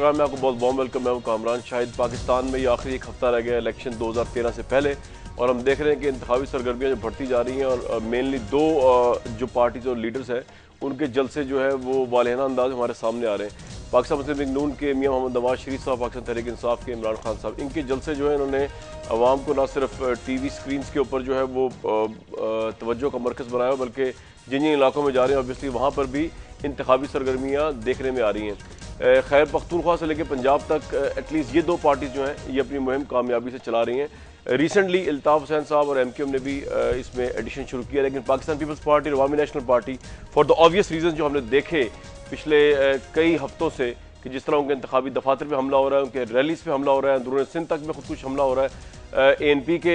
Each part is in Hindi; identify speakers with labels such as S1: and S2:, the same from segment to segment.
S1: प्रोग्राम में आपको बहुत वार्म वेलकम। मैं हूं कामरान शाहिद। पाकिस्तान में ये आखिरी एक हफ्ता रह गया इलेक्शन 2013 से पहले, और हम देख रहे हैं कि इंतखाबी सरगर्मियाँ जो बढ़ती जा रही हैं और मेनली दो जो पार्टीज और लीडर्स हैं उनके जलसे जो है वो वालियाना अंदाज हमारे सामने आ रहे हैं। पाकिस्तान मुस्लिम लीग नून के मियां मोहम्मद नवाज शरीफ साहब, पाकिस्तान तहरीक इंसाफ के इमरान खान साहब, इनके जलसे जो है इन्होंने आवाम को न सिर्फ टीवी स्क्रीन्स के ऊपर जो है वो तवज्जो का मरकज़ बनाया, बल्कि जिन जिन इलाकों में जा रहे हैं ऑब्वियसली वहाँ पर भी इंतखाबी सरगर्मियाँ देखने में आ रही हैं। खैर पख्तूनख्वा से लेकर पंजाब तक एटलीस्ट ये दो पार्टीज जो हैं ये अपनी मुहिम कामयाबी से चला रही हैं। रिसेंटली इल्ताफ़ हुसैन साहब और एमक्यूएम ने भी इसमें एडिशन शुरू किया, लेकिन पाकिस्तान पीपल्स पार्टी और Awami national party for the obvious reason जो हमने देखे पिछले कई हफ्तों से कि जिस तरह उनके इंतखाबी दफातर पे हमला हो रहा है, उनके रैलीज़ पे हमला हो रहा है, अंदरूनी सिंध तक में खुद कुछ हमला हो रहा है, ANP के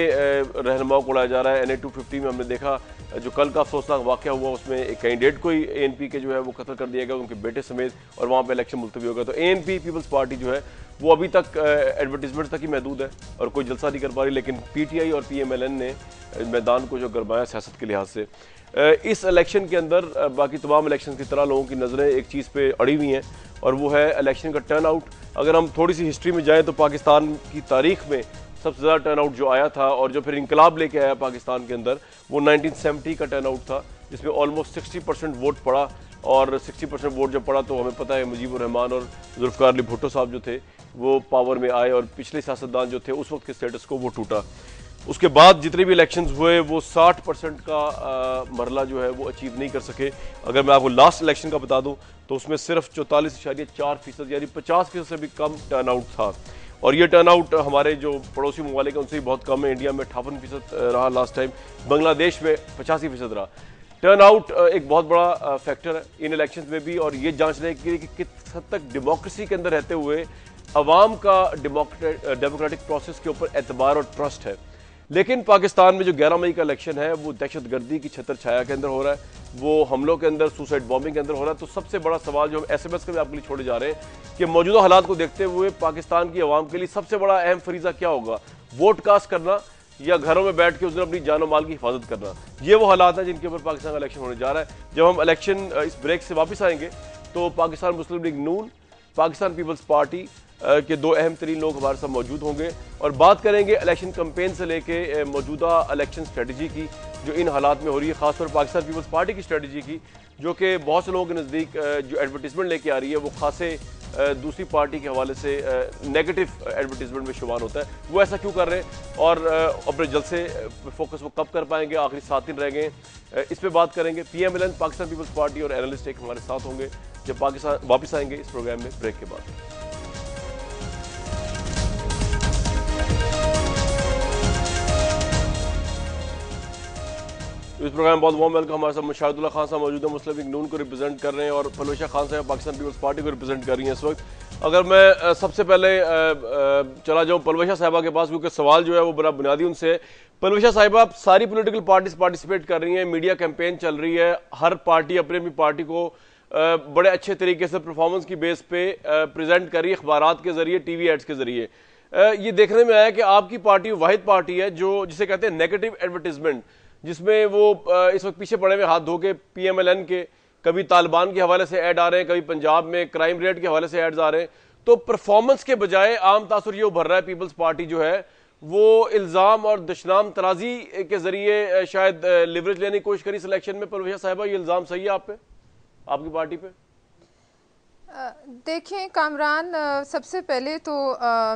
S1: रहनुमाओं को उड़ाया जा रहा है। NA 250 में हमने देखा जो कल का अफसोसनाक वाक़या हुआ, उसमें एक कैंडिडेट को ही ANP के जो है वो कत्ल कर दिया गया, उनके बेटे समेत, और वहाँ पे इलेक्शन मुलतवी हो गया। तो ANP पीपल्स पार्टी जो है वो अभी तक एडवर्टीजमेंट तक ही महदूद है और कोई जलसा नहीं कर पा रही, लेकिन PTI और PMLN ने मैदान को जो गरमाया सियासत के लिहाज से। इस इलेक्शन के अंदर बाकी तमाम इलेक्शन की तरह लोगों की नज़रें एक चीज़ पे अड़ी हुई हैं और वो है इलेक्शन का टर्न आउट। अगर हम थोड़ी सी हिस्ट्री में जाएँ तो पाकिस्तान की तारीख में सबसे ज़्यादा टर्न आउट जो आया था और जो फिर इनकलाब लेके आया पाकिस्तान के अंदर, वो 1970 का टर्न आउट था, जिसमें ऑलमोस्ट 60% वोट पड़ा। और 60% वोट जब पड़ा तो हमें पता है मुजीबुर रहमान और जुल्फ़िकार अली भुट्टो साहब जो थे वो पावर में आए और पिछले सियासतदान जो थे उस वक्त के स्टेटस को वो टूटा। उसके बाद जितने भी इलेक्शंस हुए वो 60% का मरला जो है वो अचीव नहीं कर सके। अगर मैं आपको लास्ट इलेक्शन का बता दूं तो उसमें सिर्फ 44.4% यानी 50% से भी कम टर्न आउट था, और ये टर्न आउट हमारे जो पड़ोसी ममालिक हैं उनसे भी बहुत कम है। इंडिया में 58% रहा लास्ट टाइम, बांग्लादेश में 85% रहा। टर्न आउट एक बहुत बड़ा फैक्टर है इन इलेक्शंस में भी, और ये जांचने के लिए कि किस हद तक डेमोक्रेसी के अंदर रहते हुए अवाम का डेमोक्रेटिक प्रोसेस के ऊपर एतबार और ट्रस्ट है। लेकिन पाकिस्तान में जो 11 मई का इलेक्शन है वो दहशतगर्दी की छत्र छाया के अंदर हो रहा है, वो हमलों के अंदर, सुसाइड बॉम्बिंग के अंदर हो रहा है। तो सबसे बड़ा सवाल जो हम SMS का भी आपके लिए छोड़े जा रहे हैं कि मौजूदा हालात को देखते हुए पाकिस्तान की आवाम के लिए सबसे बड़ा अहम फरीजा क्या होगा, वोट कास्ट करना या घरों में बैठ के उस दिन अपनी जान और माल की हिफाजत करना। ये वो हालात हैं जिनके ऊपर पाकिस्तान का इलेक्शन होने जा रहा है। जब हम इलेक्शन इस ब्रेक से वापस आएंगे तो पाकिस्तान मुस्लिम लीग नून, पाकिस्तान पीपल्स पार्टी के दो अहम तरीन लोग हमारे साथ मौजूद होंगे और बात करेंगे इलेक्शन कैंपेन से लेके मौजूदा इलेक्शन स्ट्रेटजी की जो इन हालात में हो रही है, खासतौर पाकिस्तान पीपल्स पार्टी की स्ट्रेटजी की, जो कि बहुत से लोगों के नज़दीक जो एडवर्टीजमेंट लेके आ रही है वो खासे दूसरी पार्टी के हवाले से नेगेटिव एडवर्टीजमेंट में शुमार होता है। वो ऐसा क्यों कर रहे हैं और अपने जलसे फोकस वो कब कर पाएंगे, आखिरी 7 दिन रह गए, इस पर बात करेंगे। PMLN पाकिस्तान पीपल्स पार्टी और एनालिस्ट एक हमारे साथ होंगे जब पाकिस्तान वापस आएंगे इस प्रोग्राम में ब्रेक के बाद। इस प्रोग्राम बहुत वार्म वेलकम। हमारे साथ मुशाहिदुल्लाह खान साहब मौजूद है, मुस्लिम लीग नून को रिप्रेजेंट कर रहे हैं, और परवेशा खान साहब पाकिस्तान पीपल्स पार्टी को रिप्रेजेंट कर रही हैं इस वक्त। अगर मैं सबसे पहले चला जाऊं परवेशा साहिबा के पास, क्योंकि सवाल जो है वो बड़ा बुनियादी उनसे है। परवेशा साहिबा, सारी पॉलिटिकल पार्टीज पार्टिसिपेट कर रही हैं, मीडिया कैंपेन चल रही है, हर पार्टी अपनी अपनी पार्टी को बड़े अच्छे तरीके से परफॉर्मेंस की बेस पे प्रेजेंट कर रही है, अखबारात के जरिए, TV एड्स के जरिए। ये देखने में आया कि आपकी पार्टी वाहिद पार्टी है जो जिसे कहते हैं नेगेटिव एडवर्टीजमेंट, जिसमें वो इस वक्त पीछे पड़े हुए हाथ धो के PMLN के कभी तालिबान के हवाले से ऐड आ रहे हैं, कभी पंजाब में क्राइम रेट के हवाले से एड्स आ रहे हैं। तो परफॉर्मेंस के बजाय आम तासुर ये उभर रहा है पीपल्स पार्टी जो है वो इल्ज़ाम और दुश्मनाम तराजी के जरिए शायद लिवरेज लेने की कोशिश करी सिलेक्शन में। परवेशा साहिबा, ये इल्ज़ाम सही है आप पे, आपकी पार्टी पे?
S2: देखें कामरान, सबसे पहले तो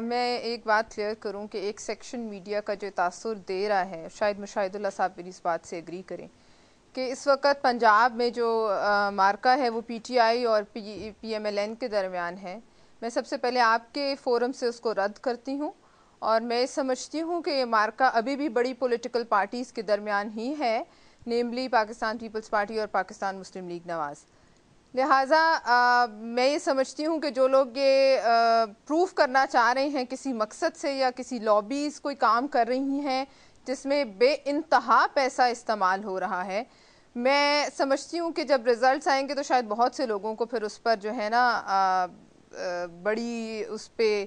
S2: मैं एक बात क्लियर करूं कि एक सेक्शन मीडिया का जो तासुर दे रहा है, शायद मुशाहिदुल्लाह साहब मेरी इस बात से एग्री करें कि इस वक्त पंजाब में जो मार्का है वो PTI और PMLN के दरमियान है। मैं सबसे पहले आपके फोरम से उसको रद्द करती हूं और मैं समझती हूं कि ये मार्का अभी भी बड़ी पॉलिटिकल पार्टीज़ के दरमियान ही है, नेमली पाकिस्तान पीपल्स पार्टी और पाकिस्तान मुस्लिम लीग नवाज़। लिहाजा मैं ये समझती हूँ कि जो लोग ये प्रूफ करना चाह रहे हैं किसी मकसद से या किसी लॉबीज़ कोई काम कर रही हैं जिसमें बेइंतहा पैसा इस्तेमाल हो रहा है, मैं समझती हूँ कि जब रिज़ल्ट्स आएंगे तो शायद बहुत से लोगों को फिर उस पर जो है ना बड़ी उस पर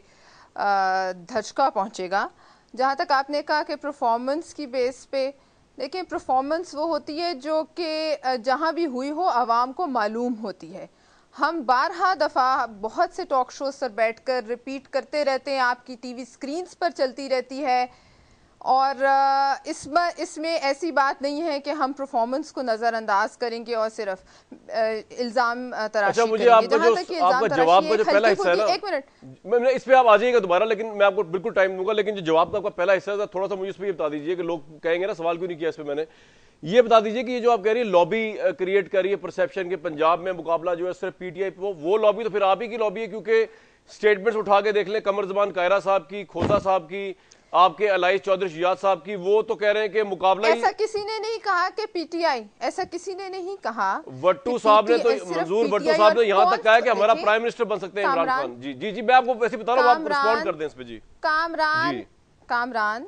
S2: धचका पहुँचेगा। जहाँ तक आपने कहा कि परफॉर्मेंस की बेस पे, देखिए परफॉर्मेंस वो होती है जो कि जहाँ भी हुई हो आवाम को मालूम होती है। हम बारहा दफ़ा बहुत से टॉक शोज पर बैठकर रिपीट करते रहते हैं, आपकी टीवी स्क्रीन्स पर चलती रहती है। और इसमें ऐसी बात नहीं है कि हम परफॉर्मेंस को नज़रअंदाज करेंगे और सिर्फ इल्ज़ाम तराशी
S1: अच्छा, मुझे
S2: करेंगे।
S1: आपका
S2: जहाँ
S1: जो
S2: तक कि
S1: आपका
S2: इल्ज़ाम
S1: जवाब
S2: तराशी
S1: का जो
S2: एक
S1: पहला
S2: हल्की
S1: हिस्सा है ना,
S2: फुल्की, एक मिनट
S1: मैं इस पे आप आ जाइएगा दोबारा, लेकिन मैं आपको बिल्कुल टाइम दूंगा। लेकिन जो जवाब का आपका पहला हिस्सा था, थोड़ा सा मुझे इस पर बता दीजिए कि लोग कहेंगे ना सवाल क्यों नहीं किया इस पे मैंने, ये बता दीजिए कि ये जो आप कह रही है लॉबी क्रिएट कर रही है परसेप्शन के पंजाब में मुकाबला जो है सिर्फ पीटीआई, वो लॉबी तो फिर आप ही की लॉबी है, क्योंकि स्टेटमेंट्स उठा के देख लें कमर जबान कायरा साहब की, खोसा साहब की, आपके अलाइस चौधरी शिजात साहब की, वो तो कह रहे हैं कि मुकाबला ही।
S2: ऐसा किसी ने नहीं कहा कि पीटीआई, ऐसा किसी ने नहीं कहा।
S1: वट्टू साहब ने तो, मंजूर वट्टू साहब ने यहां तक कहा कि हमारा प्राइम मिनिस्टर बन सकते हैं इमरान खान। जी जी जी, मैं आपको वैसे बता रहा हूं, आप रिस्पॉन्ड कर दें इस पे। जी
S2: कामरान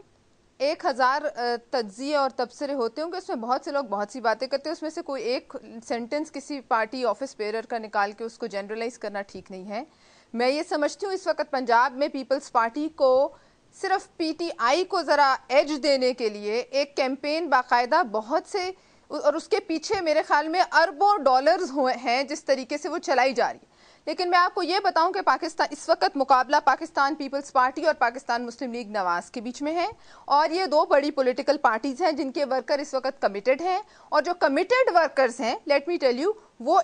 S2: 1000 तज्जिए और तबसरे होते होंगे, उसमें बहुत से लोग बहुत सी बातें करते हैं, उसमें से कोई एक सेंटेंस किसी पार्टी ऑफिस बेरर का निकाल के उसको जनरलाइज करना ठीक नहीं है। मैं ये समझती हूँ इस वक्त पंजाब में पीपल्स पार्टी को सिर्फ पीटीआई को जरा एज देने के लिए एक कैंपेन बाकायदा बहुत से, और उसके पीछे मेरे ख्याल में अरबों डॉलर्स हुए हैं जिस तरीके से वो चलाई जा रही है। लेकिन मैं आपको ये बताऊं कि पाकिस्तान इस वक्त मुकाबला पाकिस्तान पीपल्स पार्टी और पाकिस्तान मुस्लिम लीग नवाज के बीच में है, और ये दो बड़ी पॉलिटिकल पार्टीज हैं जिनके वर्कर इस वक्त कमिटेड हैं। और जो कमिटेड वर्कर्स हैं, लेट मी टेल यू, वो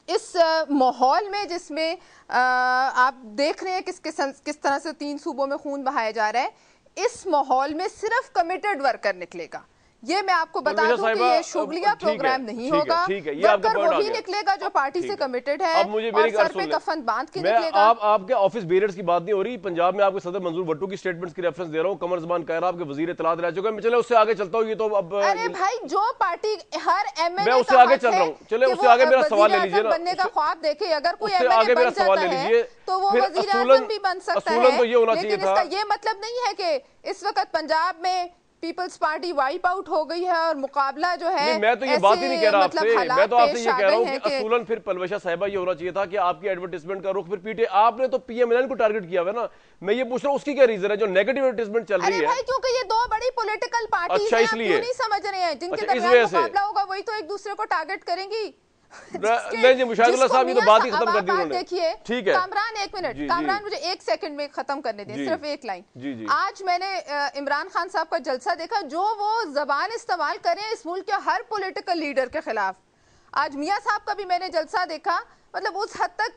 S2: इस माहौल में जिसमें आप देख रहे हैं किस तरह से 3 सूबों में खून बहाया जा रहा है, इस माहौल में सिर्फ कमिटेड वर्कर निकलेगा। ये मैं आपको बता दूं कि ये शुगलिया प्रोग्राम नहीं होगा। वर्कर वही निकलेगा जो पार्टी से कमिटेड है,
S1: अब मुझे मेरी
S2: और सर पे कफन बांध के निकलेगा।
S1: आपके ऑफिस बेरर्स की बात नहीं हो रही, पंजाब में आपके सदर मंजूर भट्टू की स्टेटमेंट्स की रेफरेंस दे रहा हूं। कमर जबान कायरा आपके वजीर इत्तलात रह चुके हैं। चले उससे आगे चलता हूं। ये तो अब
S2: अरे भाई, जो पार्टी हर एमएलए,
S1: मैं उससे आगे चल रहा हूं। चले उससे आगे मेरा सवाल ले लीजिए ना,
S2: बनने का ख्वाब देखे। अगर कोई
S1: उससे आगे मेरा सवाल ले लीजिए,
S2: तो वो वजीर आज़म भी बन सकता है।
S1: तो ये होना चाहिए था।
S2: इसका ये मतलब नहीं है कि इस वक्त पंजाब में पीपल्स पार्टी वाइप आउट हो गई है और मुकाबला जो है,
S1: मैं तो ये बात ही नहीं कह रहा आपसे, मैं तो आपसे ये कह रहा हूं कि असूलन फिर पलवशा साहिबा ये होना चाहिए था कि आपकी एडवर्टाइजमेंट का रुख फिर पीटे। आपने तो पीएमएलएन को टारगेट किया हुआ है ना। मैं ये पूछ रहा हूं उसकी क्या रीजन है जो नेगेटिव एडवर्टाइजमेंट चल रही है?
S2: भाई, क्योंकि ये दो बड़ी पॉलिटिकल पार्टीज हैं, आप क्यों नहीं समझ रहे हैं? जिनके दरमियान मुकाबला होगा वही तो एक दूसरे को टारगेट करेंगी।
S1: नहीं जी, मुशाहिदुल्लाह साहब, ये तो बात ही खत्म कर दी उन्होंने।
S2: देखिए,
S1: ठीक है
S2: कामरान, एक मिनट, कामरान मुझे 1 सेकंड में खत्म करने दें, सिर्फ एक लाइन। आज मैंने इमरान खान साहब का जलसा देखा, जो वो जबान इस्तेमाल करें इस मुल्क के हर पॉलिटिकल लीडर के खिलाफ। आज मियां साहब का भी मैंने जलसा देखा, मतलब उस हद तक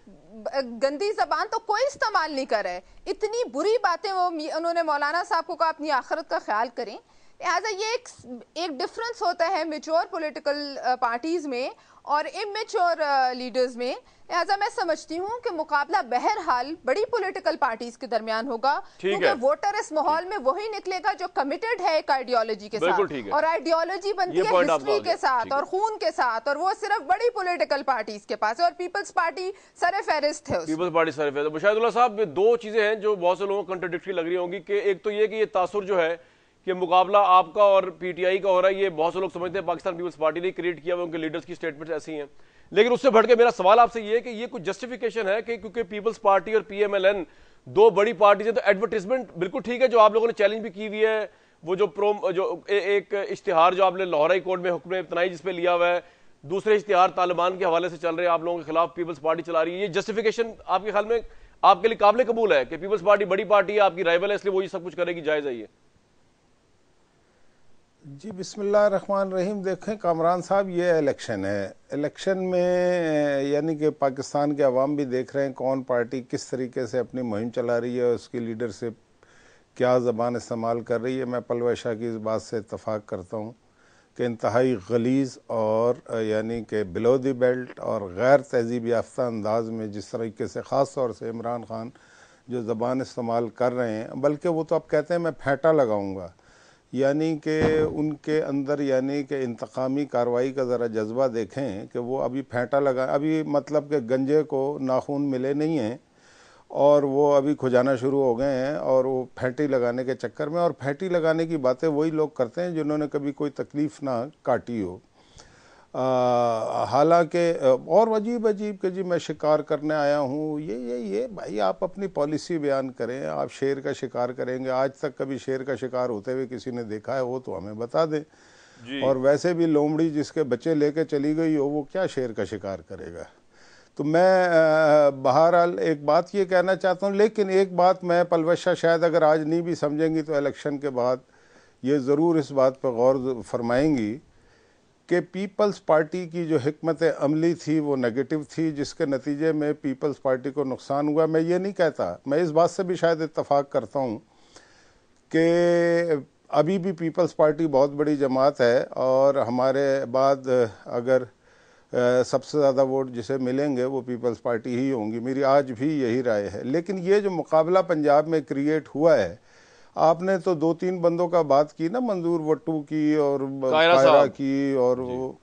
S2: गंदी जबान तो कोई इस्तेमाल नहीं कर रहे। इतनी बुरी बातें उन्होंने मौलाना साहब को कहा अपनी आखिरत का ख्याल करें। लिहाजा ये एक डिफरेंस होता है मेच्योर पॉलिटिकल पार्टीज में और इमेच्योर लीडर्स में। लिहाजा मैं समझती हूँ कि मुकाबला बहरहाल बड़ी पॉलिटिकल पार्टीज के दरमियान होगा, क्योंकि वोटर इस माहौल में वही निकलेगा जो कमिटेड है एक आइडियोलॉजी के साथ, और आइडियोलॉजी बनती है हिस्ट्री के साथ और खून के साथ, और वो सिर्फ बड़ी पॉलिटिकल पार्टीज के पास है, और पीपल्स पार्टी सर फहरिस्त है।
S1: पीपल्स पार्टी सर फहरिस्त। मुशाहिदुल्लाह साहब, दो चीजें हैं जो बहुत से लोगों को कंट्राडिक्टरी लग रही होंगी कि एक तो ये कि ये तासुर जो है कि मुकाबला आपका और पीटीआई का हो रहा है, ये बहुत से लोग समझते हैं पाकिस्तान पीपल्स पार्टी ने क्रिएट किया हुआ, उनके लीडर्स की स्टेटमेंट्स ऐसी हैं। लेकिन उससे बढ़ के मेरा सवाल आपसे ये है कि ये कुछ जस्टिफिकेशन है कि क्योंकि पीपल्स पार्टी और पीएमएलएन दो बड़ी पार्टी है, तो एडवर्टाइजमेंट बिल्कुल ठीक है जो आप लोगों ने चैलेंज भी की हुई है, वो जो एक इश्तिहार जो आपने लाहौर हाई कोर्ट में हुक्म इब्तनाई जिस पे लिया हुआ है, दूसरे इश्तिहार तालिबान के हवाले से चल रहे हैं आप लोगों के खिलाफ पीपल्स पार्टी चला रही है, ये जस्टिफिकेशन आपके ख्याल में आपके लिए काबिल कबूल है कि पीपल्स पार्टी बड़ी पार्टी है, आपकी राइवल है, इसलिए वो ये सब कुछ करेगी, जायज है ये?
S3: जी बिस्मिल्लाहिर्रहमानिर्रहीम। देखें कामरान साहब, ये इलेक्शन है, इलेक्शन में यानी कि पाकिस्तान के अवाम भी देख रहे हैं कौन पार्टी किस तरीके से अपनी मुहिम चला रही है, उसकी लीडरशिप क्या ज़बान इस्तेमाल कर रही है। मैं पलवशा की इस बात से इत्तफाक करता हूँ कि इंतहाई गलीज़ और यानी कि बिलो द बेल्ट और गैर तहजीब याफ्ता अंदाज में जिस तरीके से ख़ास तौर से इमरान खान जो ज़बान इस्तेमाल कर रहे हैं, बल्कि वो तो अब कहते हैं मैं फेंटा लगाऊँगा, यानी कि उनके अंदर यानी कि इंतकामी कार्रवाई का ज़रा जज्बा देखें कि वो अभी फेंटा लगा, अभी मतलब कि गंजे को नाखून मिले नहीं हैं और वो अभी खुजाना शुरू हो गए हैं, और वो फैंटी लगाने के चक्कर में, और फैंटी लगाने की बातें वही लोग करते हैं जिन्होंने कभी कोई तकलीफ़ ना काटी हो। हालांकि और अजीब अजीब के जी मैं शिकार करने आया हूँ, ये भाई आप अपनी पॉलिसी बयान करें। आप शेर का शिकार करेंगे, आज तक कभी शेर का शिकार होते हुए किसी ने देखा है वो तो हमें बता दें। और वैसे भी लोमड़ी जिसके बच्चे लेके चली गई हो वो क्या शेर का शिकार करेगा। तो मैं बहरहाल एक बात ये कहना चाहता हूँ, लेकिन एक बात मैं पलवशा शायद अगर आज नहीं भी समझेंगी तो इलेक्शन के बाद ये ज़रूर इस बात पर गौर फरमाएंगी कि पीपल्स पार्टी की जो हिकमत अमली थी वो नेगेटिव थी, जिसके नतीजे में पीपल्स पार्टी को नुकसान हुआ। मैं ये नहीं कहता, मैं इस बात से भी शायद इत्तफाक करता हूँ कि अभी भी पीपल्स पार्टी बहुत बड़ी जमात है और हमारे बाद अगर सबसे ज़्यादा वोट जिसे मिलेंगे वो पीपल्स पार्टी ही होंगी, मेरी आज भी यही राय है। लेकिन ये जो मुकाबला पंजाब में क्रिएट हुआ है, आपने तो 2-3 बंदों का बात की ना, मंजूर वट्टू की और कायरा की और वो,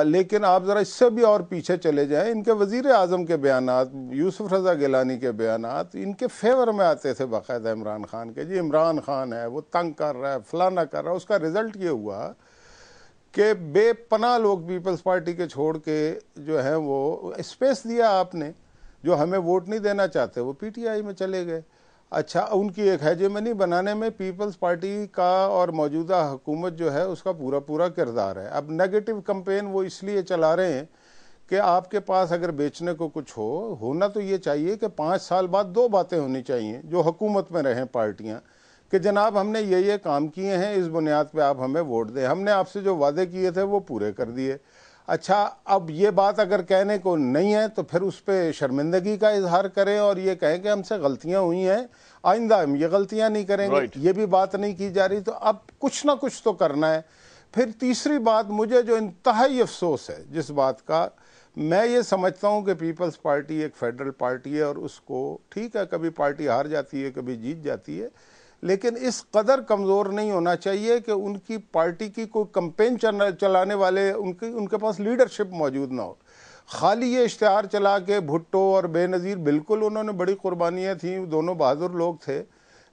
S3: लेकिन आप ज़रा इससे भी और पीछे चले जाएं, इनके वज़ीर आज़म के बयानात, यूसुफ रज़ा गिलानी के बयानात इनके फेवर में आते थे बाकायदा इमरान खान के। जी इमरान खान है वो तंग कर रहा है, फलाना कर रहा है। उसका रिज़ल्ट ये हुआ कि बेपनाह लोग पीपल्स पार्टी के छोड़ के जो है वो स्पेस दिया आपने, जो हमें वोट नहीं देना चाहते वो पीटीआई में चले गए। अच्छा, उनकी एक हेजेमनी बनाने में पीपल्स पार्टी का और मौजूदा हुकूमत जो है उसका पूरा पूरा किरदार है। अब नेगेटिव कैंपेन वो इसलिए चला रहे हैं कि आपके पास अगर बेचने को कुछ होना तो ये चाहिए कि 5 साल बाद 2 बातें होनी चाहिए जो हुकूमत में रहें पार्टियां, कि जनाब हमने ये काम किए हैं, इस बुनियाद पे आप हमें वोट दें, हमने आपसे जो वादे किए थे वो पूरे कर दिए। अच्छा, अब ये बात अगर कहने को नहीं है तो फिर उस पर शर्मिंदगी का इजहार करें और ये कहें कि हमसे गलतियां हुई हैं, आइंदा हम ये गलतियां नहीं करेंगे। ये भी बात नहीं की जा रही, तो अब कुछ ना कुछ तो करना है। फिर तीसरी बात, मुझे जो इंतहाई अफसोस है जिस बात का, मैं ये समझता हूँ कि पीपल्स पार्टी एक फेडरल पार्टी है और उसको ठीक है कभी पार्टी हार जाती है कभी जीत जाती है, लेकिन इस कदर कमज़ोर नहीं होना चाहिए कि उनकी पार्टी की कोई कैंपेन चलाने वाले उनके पास लीडरशिप मौजूद ना हो। खाली ये इश्तिहार चला के भुट्टो और बेनज़ीर, बिल्कुल उन्होंने बड़ी कुर्बानियाँ थी, दोनों बहादुर लोग थे,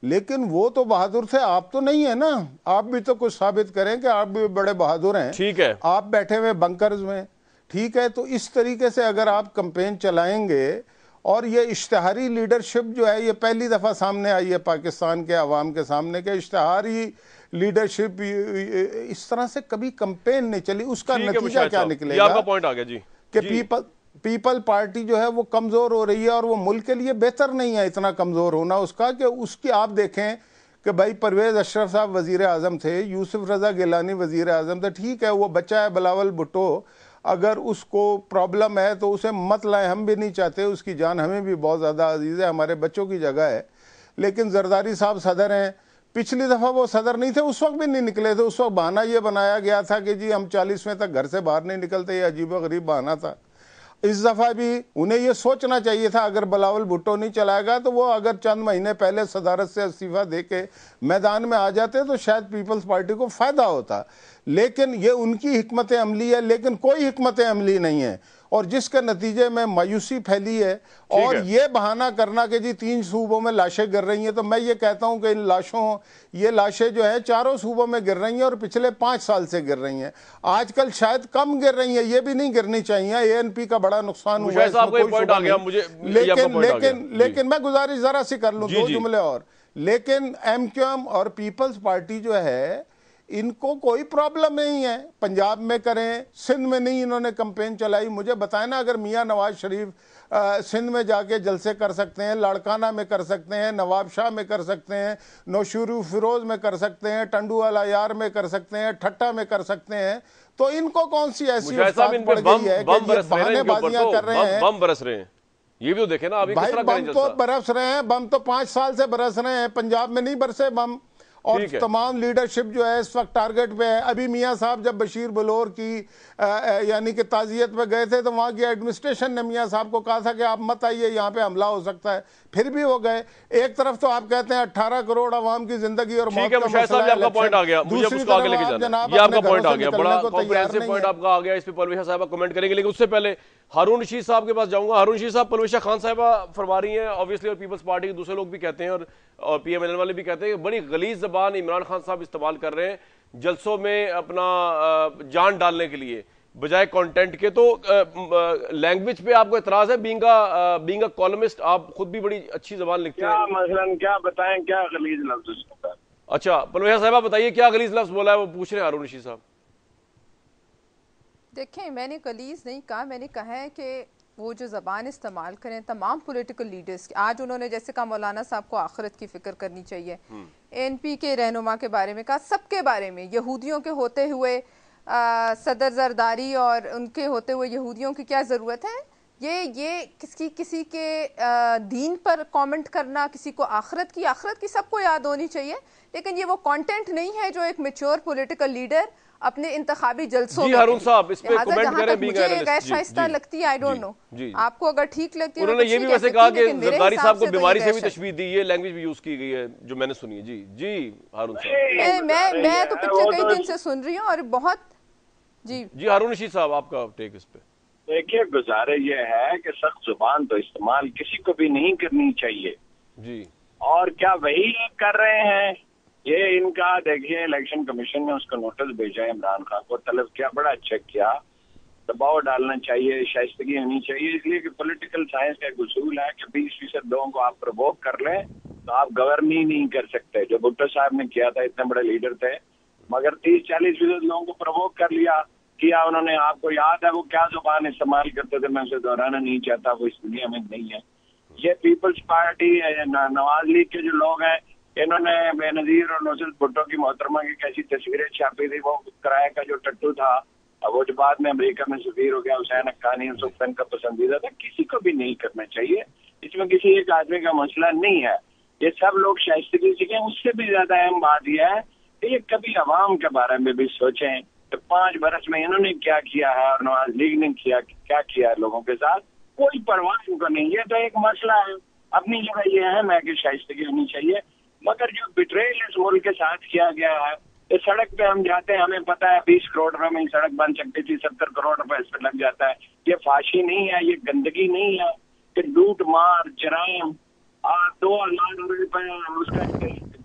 S3: लेकिन वो तो बहादुर थे, आप तो नहीं है ना। आप भी तो कुछ साबित करें कि आप भी बड़े बहादुर हैं।
S1: ठीक है,
S3: आप बैठे हुए बंकर्स में, ठीक है। तो इस तरीके से अगर आप कैंपेन चलाएंगे, और ये इश्तिहारी लीडरशिप जो है ये पहली दफ़ा सामने आई है पाकिस्तान के अवाम के सामने, के इश्तिहारी लीडरशिप इस तरह से कभी कैंपेन नहीं चली। उसका नतीजा क्या निकलेगा?
S1: आपका पॉइंट आ गया जी,
S3: कि पीपल पार्टी जो है वो कमज़ोर हो रही है और वो मुल्क के लिए बेहतर नहीं है इतना कमज़ोर होना उसका, कि उसकी आप देखें कि भाई परवेज़ अशरफ साहब वज़ीर आज़म थे, यूसुफ रज़ा गिलानी वज़ीर आज़म थे, ठीक है वो बच्चा है बिलावल भुट्टो, अगर उसको प्रॉब्लम है तो उसे मत लाएं, हम भी नहीं चाहते, उसकी जान हमें भी बहुत ज़्यादा अजीज़ है, हमारे बच्चों की जगह है। लेकिन जरदारी साहब सदर हैं, पिछली दफ़ा वो सदर नहीं थे, उस वक्त भी नहीं निकले थे। उस वक्त बहाना ये बनाया गया था कि जी हम 40वें तक घर से बाहर नहीं निकलते, ये अजीब गरीब बहाना था। इस दफ़ा भी उन्हें ये सोचना चाहिए था, अगर बिलावल भुट्टो नहीं चलाएगा तो वो अगर चंद महीने पहले सदारत से इस्तीफ़ा दे के मैदान में आ जाते तो शायद पीपल्स पार्टी को फ़ायदा होता। लेकिन ये उनकी हिकमत अमली है, लेकिन कोई हिकमत अमली नहीं है, और जिसके नतीजे में मायूसी फैली है। और ये बहाना करना कि जी 3 सूबों में लाशें गिर रही हैं, तो मैं ये कहता हूं कि इन ये लाशें जो है 4 सूबों में गिर रही हैं और पिछले 5 साल से गिर रही हैं। आजकल शायद कम गिर रही हैं, ये भी नहीं गिरनी चाहिए। एएनपी का बड़ा नुकसान हुआ है, लेकिन मैं गुजारिश जरा सी कर लूं, 2 जुमले और। लेकिन एमक्यूएम और पीपल्स पार्टी जो है इनको कोई प्रॉब्लम नहीं है, पंजाब में करें, सिंध में नहीं इन्होंने कैंपेन चलाई। मुझे बताएं ना, अगर मियां नवाज शरीफ सिंध में जाके जलसे कर सकते हैं, लाड़काना में कर सकते हैं, नवाब शाह में कर सकते हैं, नौशूरू फिरोज में कर सकते हैं, टंडूवाला यार में कर सकते हैं, ठट्टा में कर सकते हैं, तो इनको कौन सी ऐसी उस्ताद पड़ गई है कि ये बहानेबाजियां कर रहे हैं?
S1: बम बरस रहे हैं, ये भी तो देखे ना अभी।
S3: भाई बम तो बरस रहे हैं, बम तो 5 साल से बरस रहे हैं, पंजाब में नहीं बरसे बम। और तमाम लीडरशिप जो है इस वक्त टारगेट पे है। अभी मियां साहब जब बशीर बलोर की यानी कि ताजियत में गए थे तो वहाँ की एडमिनिस्ट्रेशन ने मियां साहब को कहा था कि आप मत आइए, यहाँ पे हमला हो सकता है, फिर भी वो गए। एक तरफ तो आप कहते हैं 18 करोड़ आवाम की जिंदगी और मौत का मसला है,
S1: आपका पॉइंट आ गया, मुझे उसको आगे लेके जाना है। ये आपका पॉइंट आ गया, बड़ा कॉम्प्रिहेंसिव पॉइंट आपका आ गया, इस पे परवेशा साहब कमेंट करेंगे। लेकिन उससे पहले हारून रशीद साहब के पास जाऊंगा। हारून रशीद साहब, परवेशा खान साहिबा फरमा रही हैं ऑब्वियसली, और पीपल्स पार्टी के दूसरे लोग भी कहते हैं और पीएमएल वाले भी कहते हैं कि बड़ी गलीज जबान इमरान खान साहब इस्तेमाल कर रहे हैं जलसों में अपना जान डालने के लिए बजाय कंटेंट के। तो लैंग्वेज पे आपको इतराज है? बीइंग अ कॉलमिस्ट आप खुद भी बड़ी अच्छी जबान लिखते हैं,
S4: मसलन क्या बताएं, क्या गलीज लफ्ज?
S1: अच्छा परवेशा साहिबा बताइए, क्या गलीज लफ्ज बोला है? वो पूछ रहे हैं हारून रशीद साहब।
S2: देखें, मैंने गलीज नहीं कहा, मैंने कहा है कि वो जो ज़बान इस्तेमाल करें तमाम पॉलिटिकल लीडर्स की, आज उन्होंने जैसे कहा मौलाना साहब को आखिरत की फिक्र करनी चाहिए, एनपी के रहनुमा के बारे में कहा, सबके बारे में, यहूदियों के होते हुए सदर जरदारी और उनके होते हुए यहूदियों की क्या ज़रूरत है? ये किसी के दीन पर कमेंट करना, किसी को आखिरत की सबको याद होनी चाहिए, लेकिन ये वो कंटेंट नहीं है जो एक मैच्योर पॉलिटिकल लीडर अपने इंतखाबी जलसों में।
S1: हारून साहब इस पे कमेंट करें,
S2: मुझे गैर शाइस्ता लगती है, आई डोंट नो, आपको अगर ठीक लगती है।
S1: उन्होंने ये भी वैसे कहा कि जरदारी साहब को बीमारी से भी तशबीह दी, ये लैंग्वेज भी यूज की गई है जो मैंने सुनी है। जी जी हारून साहब,
S2: मैं तो पिछले कई दिन से सुन रही हूँ और बहुत जी
S1: हारून रशीद साहब आपका टेक इस पे।
S4: देखिए, गुजारे ये है कि सख्त जुबान तो इस्तेमाल किसी को भी नहीं करनी चाहिए
S1: जी,
S4: और क्या वही कर रहे हैं ये इनका। देखिए, इलेक्शन कमीशन ने उसको नोटिस भेजा, इमरान खान को तलब किया, बड़ा अच्छा किया, दबाव डालना चाहिए, शाइस्तगी होनी चाहिए, इसलिए कि पॉलिटिकल साइंस का एक उसूल है कि 20% लोगों को आप प्रवोक कर लें तो आप गवर्न ही नहीं कर सकते। जो भुट्टो साहब ने किया था, इतने बड़े लीडर थे, मगर 30-40% लोगों को प्रवोक कर किया उन्होंने। आपको याद है वो क्या जुबान इस्तेमाल करते थे, मैं उसे दोहराना नहीं चाहता, वो इस दुनिया में नहीं है। ये पीपल्स पार्टी नवाज लीग के जो लोग हैं, इन्होंने बेनजीर और नुसरत भुट्टो की मोहतरमा की कैसी तस्वीरें छापी थी। वो किराए का जो टट्टू था, वो जो बाद में अमेरिका में सफीर हो गया, हुसैन हक्कानी सुल्तान का पसंदीदा था, किसी को भी नहीं करना चाहिए। इसमें किसी एक आदमी का मसला नहीं है, ये सब लोग शाइस्तगी सीखें। उससे भी ज्यादा अहम बात यह है कि ये कभी अवाम के बारे में भी सोचें तो 5 बरस में इन्होंने क्या किया है और नवाज लीग ने क्या किया है लोगों के साथ, कोई परवाह इनको नहीं। ये तो एक मसला है, अपनी जगह ये अहम है कि शाइस्तगी होनी चाहिए, मगर जो बिट्रेल इस मुल्क के साथ किया गया है, इस सड़क पे हम जाते हैं, हमें पता है 20 करोड़ रुपए में सड़क बन सकती थी, 70 करोड़ रुपए इस पर लग जाता है। ये फाशी नहीं है, ये गंदगी नहीं है कि लूट मार जराइम। 2,000 रुपए उसका